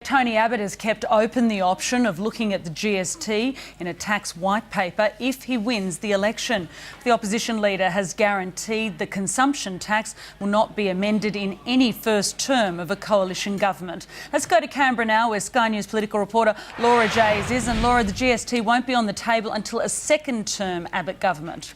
Tony Abbott has kept open the option of looking at the GST in a tax white paper if he wins the election. The opposition leader has guaranteed the consumption tax will not be amended in any first term of a coalition government. Let's go to Canberra now, where Sky News political reporter Laura Jays is. And Laura, the GST won't be on the table until a second-term Abbott government.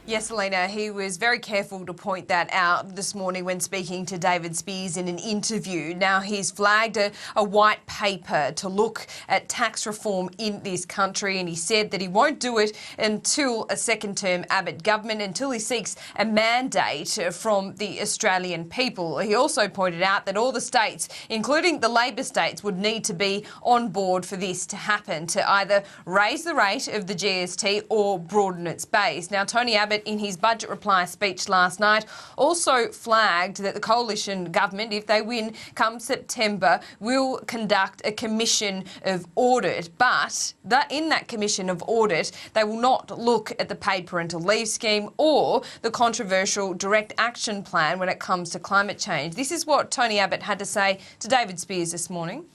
Yes, Selena, he was very careful to point that out this morning when speaking to David Spears in an interview. Now, he's flagged a white paper to look at tax reform in this country, and he said that he won't do it until a second-term Abbott government, until he seeks a mandate from the Australian people. He also pointed out that all the states, including the Labor states, would need to be on board for this to happen, to either raise the rate of the GST or broaden its base. Now, Tony Abbott, in his budget reply speech last night, also flagged that the coalition government, if they win come September, will conduct a commission of audit. But in that commission of audit, they will not look at the paid parental leave scheme or the controversial direct action plan when it comes to climate change. This is what Tony Abbott had to say to David Spears this morning.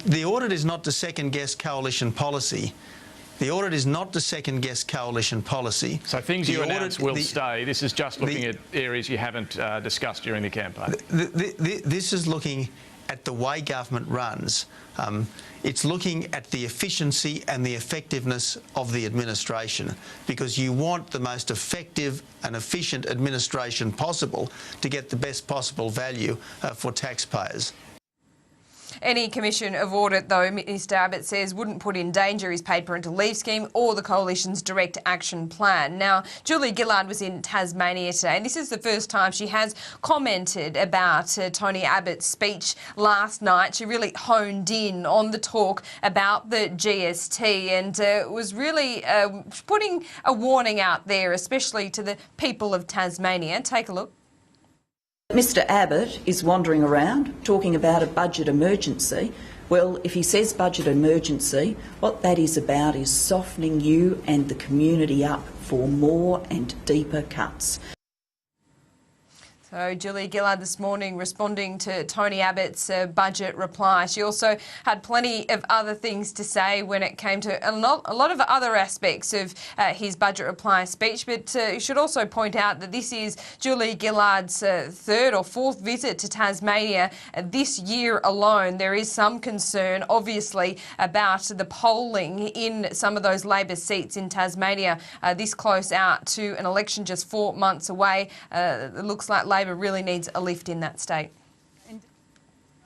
The audit is not to second-guess coalition policy. The audit is not to second-guess coalition policy. So things you announced will stay. This is just looking at areas you haven't discussed during the campaign. This is looking at the way government runs. It's looking at the efficiency and the effectiveness of the administration, because you want the most effective and efficient administration possible to get the best possible value for taxpayers. Any commission of audit, though, Mr Abbott says, wouldn't put in danger his paid parental leave scheme or the coalition's direct action plan. Now, Julie Gillard was in Tasmania today, and this is the first time she has commented about Tony Abbott's speech last night. She really honed in on the talk about the GST and was really putting a warning out there, especially to the people of Tasmania. Take a look. Mr Abbott is wandering around talking about a budget emergency. Well, if he says budget emergency, what that is about is softening you and the community up for more and deeper cuts. So Julie Gillard this morning responding to Tony Abbott's budget reply. She also had plenty of other things to say when it came to a lot of other aspects of his budget reply speech. But you should also point out that this is Julie Gillard's third or fourth visit to Tasmania this year alone. There is some concern, obviously, about the polling in some of those Labor seats in Tasmania this close out to an election just 4 months away. It looks like Labor really needs a lift in that state.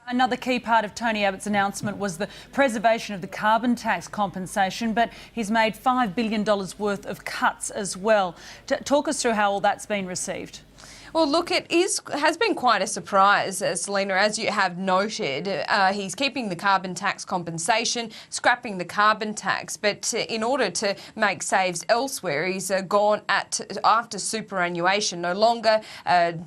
Another key part of Tony Abbott's announcement was the preservation of the carbon tax compensation, but he's made $5 billion worth of cuts as well. Talk us through how all that's been received. Well, look, it has been quite a surprise, Selena, as you have noted. He's keeping the carbon tax compensation, scrapping the carbon tax, but in order to make saves elsewhere, he's gone after superannuation, no longer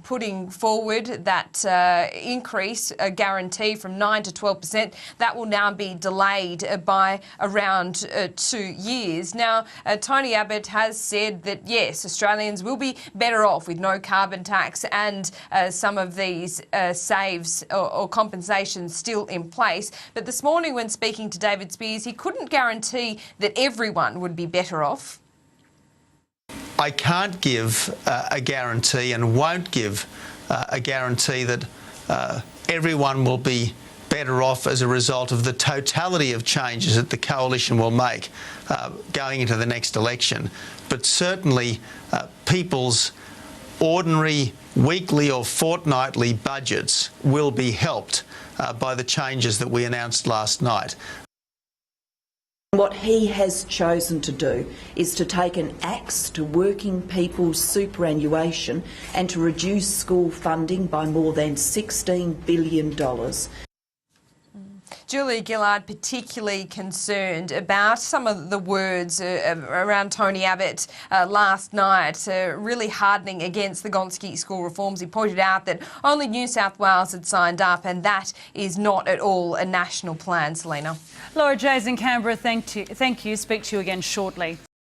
putting forward that increase, a guarantee from 9 to 12%. That will now be delayed by around 2 years. Now, Tony Abbott has said that, yes, Australians will be better off with no carbon tax and some of these saves or compensations still in place. But this morning when speaking to David Spears, he couldn't guarantee that everyone would be better off. I can't give a guarantee and won't give a guarantee that everyone will be better off as a result of the totality of changes that the coalition will make going into the next election. But certainly people's ordinary weekly or fortnightly budgets will be helped by the changes that we announced last night. What he has chosen to do is to take an axe to working people's superannuation and to reduce school funding by more than $16 billion. Julie Gillard particularly concerned about some of the words around Tony Abbott last night, really hardening against the Gonski school reforms. He pointed out that only New South Wales had signed up, and that is not at all a national plan, Selena. Laura Jays in Canberra, thank you. Speak to you again shortly.